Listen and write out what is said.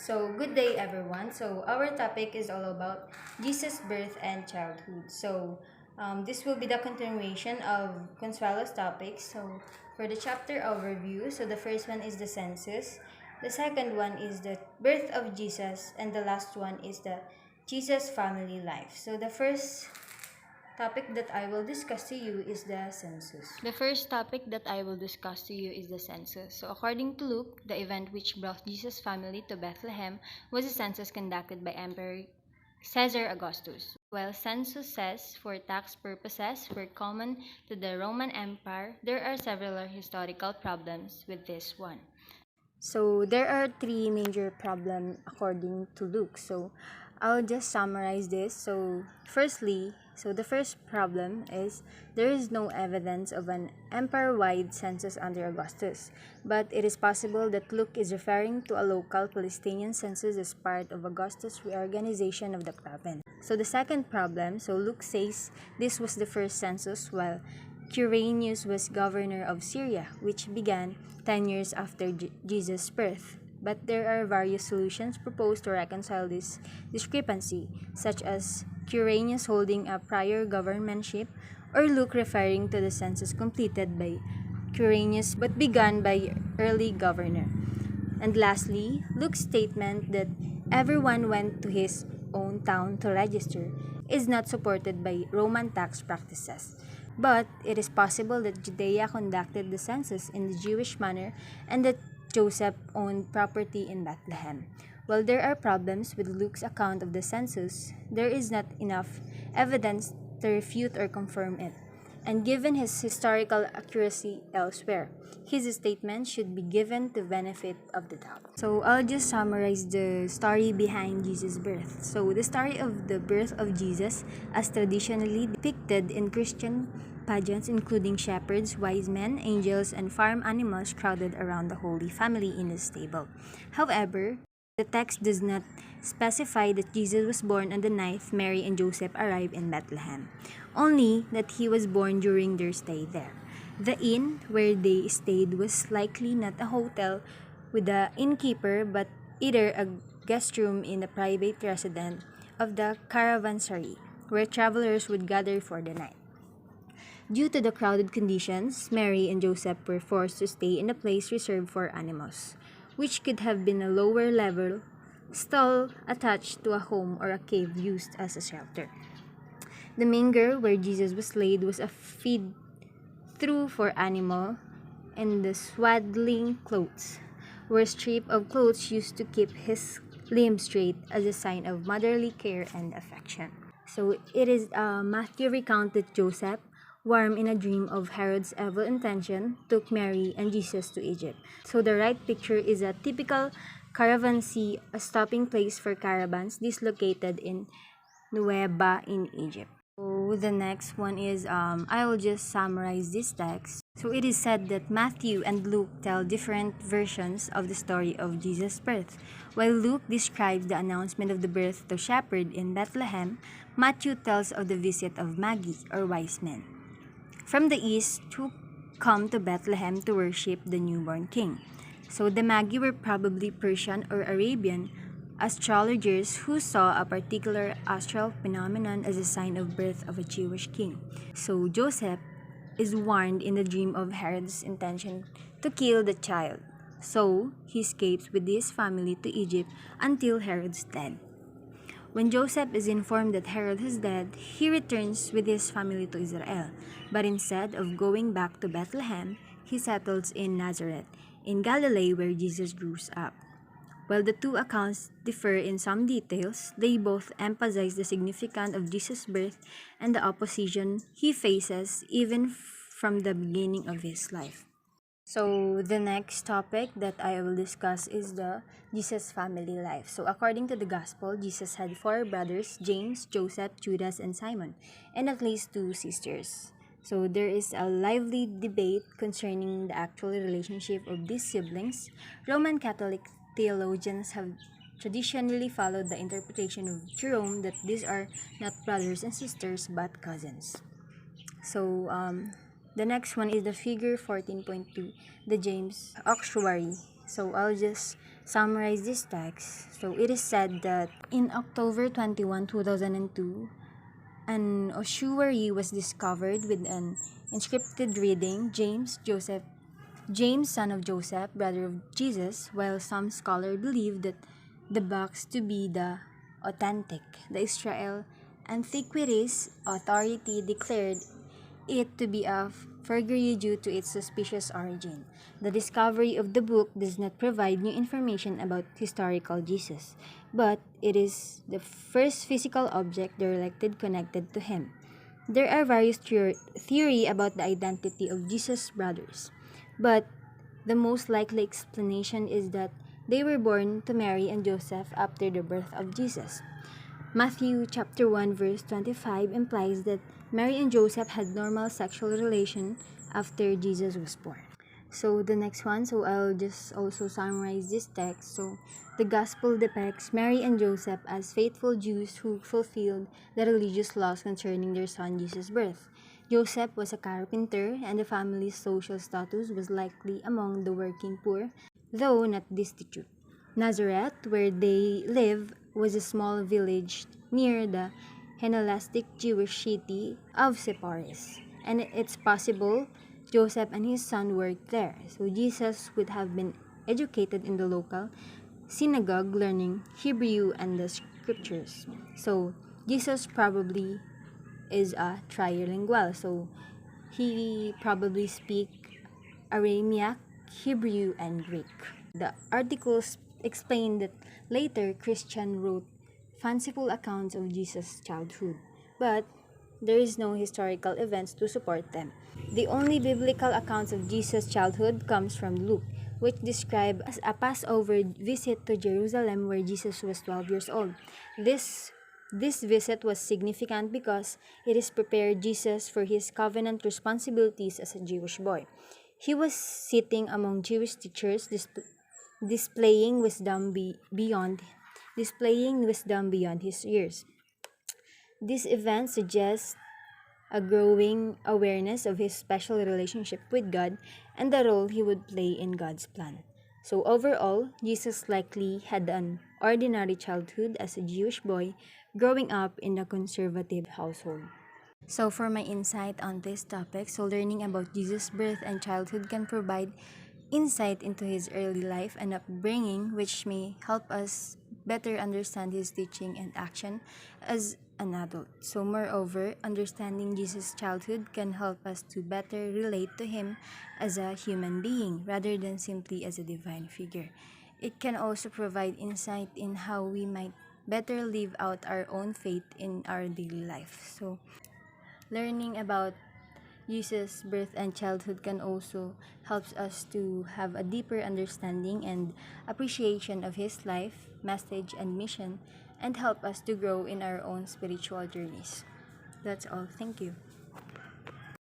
So, good day everyone. So, our topic is all about Jesus' birth and childhood. So, this will be the continuation of Consuelo's topics. So, for the chapter overview, so the first one is the census, the second one is the birth of Jesus, and the last one is the Jesus family life. So, the first topic that I will discuss to you is the census. The first topic that I will discuss to you is the census. So, according to Luke, the event which brought Jesus' family to Bethlehem was a census conducted by Emperor Caesar Augustus. While censuses for tax purposes were common to the Roman Empire, there are several historical problems with this one. So there are three major problems according to Luke. So I'll just summarize this. So firstly, the first problem is there is no evidence of an empire-wide census under Augustus, but it is possible that Luke is referring to a local Palestinian census as part of Augustus' reorganization of the province. So the second problem, Luke says this was the first census while Quirinius was governor of Syria, which began 10 years after Jesus' birth. But there are various solutions proposed to reconcile this discrepancy, such as Quirinius holding a prior governorship, or Luke referring to the census completed by Quirinius but begun by early governor. And lastly, Luke's statement that everyone went to his own town to register is not supported by Roman tax practices. But it is possible that Judea conducted the census in the Jewish manner and that Joseph owned property in Bethlehem. While there are problems with Luke's account of the census, there is not enough evidence to refute or confirm it. And given his historical accuracy elsewhere, his statement should be given the benefit of the doubt. So I'll just summarize the story behind Jesus' birth. So the story of the birth of Jesus, as traditionally depicted in Christian pageants including shepherds, wise men, angels, and farm animals crowded around the Holy Family in a stable. However, the text does not specify that Jesus was born on the night Mary and Joseph arrived in Bethlehem, only that he was born during their stay there. The inn where they stayed was likely not a hotel with an innkeeper but either a guest room in the private residence of the caravanserai, where travelers would gather for the night. Due to the crowded conditions, Mary and Joseph were forced to stay in a place reserved for animals, which could have been a lower level stall attached to a home or a cave used as a shelter. The manger where Jesus was laid was a feed through for animal, and the swaddling clothes were strips of clothes used to keep his limbs straight as a sign of motherly care and affection. So it is Matthew recounted Joseph, warm in a dream of Herod's evil intention, took Mary and Jesus to Egypt. So the right picture is a typical caravanserai, a stopping place for caravans dislocated in Nueva in Egypt. So the next one is I will just summarize this text. So it is said that Matthew and Luke tell different versions of the story of Jesus' birth. While Luke describes the announcement of the birth to shepherd in Bethlehem, Matthew tells of the visit of Magi or wise men from the east who come to Bethlehem to worship the newborn king. So the Magi were probably Persian or Arabian astrologers who saw a particular astral phenomenon as a sign of birth of a Jewish king. So Joseph is warned in the dream of Herod's intention to kill the child. So he escapes with his family to Egypt until Herod's death. When Joseph is informed that Herod is dead, he returns with his family to Israel. But instead of going back to Bethlehem, he settles in Nazareth, in Galilee where Jesus grew up. While the two accounts differ in some details, they both emphasize the significance of Jesus' birth and the opposition he faces even from the beginning of his life. So the next topic that I will discuss is the Jesus family life. So according to the gospel, Jesus had four brothers, James, Joseph, Judas, and Simon, and at least two sisters. So there is a lively debate concerning the actual relationship of these siblings. Roman Catholic theologians have traditionally followed the interpretation of Jerome that these are not brothers and sisters but cousins. So the next one is the figure 14.2, the James Auxiliary. So I'll just summarize this text, so it is said that in October 21, 2002, an ossuary was discovered with an inscripted reading, James, son of Joseph, brother of Jesus, while some scholars believe that the box to be the authentic. The Israel Antiquities Authority declared it to be a forgery due to its suspicious origin. The discovery of the book does not provide new information about historical Jesus, but it is the first physical object directly connected to him. There are various theories about the identity of Jesus' brothers, but the most likely explanation is that they were born to Mary and Joseph after the birth of Jesus. Matthew chapter 1 verse 25 implies that Mary and Joseph had normal sexual relation after Jesus was born. So the next one, so I'll just also summarize this text. So the gospel depicts Mary and Joseph as faithful Jews who fulfilled the religious laws concerning their son Jesus' birth. Joseph was a carpenter, and the family's social status was likely among the working poor, though not destitute. Nazareth, where they live, was a small village near the Hellenistic Jewish city of Sepphoris, and it's possible Joseph and his son worked there. So Jesus would have been educated in the local synagogue, learning Hebrew and the scriptures. So Jesus probably is a trilingual. So he probably speak Aramaic, Hebrew, and Greek. The articles explain that later Christian wrote fanciful accounts of Jesus' childhood, but there is no historical evidence to support them. The only biblical accounts of Jesus' childhood comes from Luke, which describe as a Passover visit to Jerusalem where Jesus was 12 years old. This visit was significant because it is prepared Jesus for his covenant responsibilities as a Jewish boy. He was sitting among Jewish teachers, displaying wisdom beyond his years. This event suggests a growing awareness of his special relationship with God and the role he would play in God's plan. So overall, Jesus likely had an ordinary childhood as a Jewish boy growing up in a conservative household. So for my insight on this topic, so learning about Jesus' birth and childhood can provide insight into his early life and upbringing, which may help us better understand his teaching and action as an adult. So moreover, understanding Jesus' childhood can help us to better relate to him as a human being rather than simply as a divine figure. It can also provide insight in how we might better live out our own faith in our daily life. So learning about Jesus' birth and childhood can also help us to have a deeper understanding and appreciation of his life, message, and mission, and help us to grow in our own spiritual journeys. That's all. Thank you.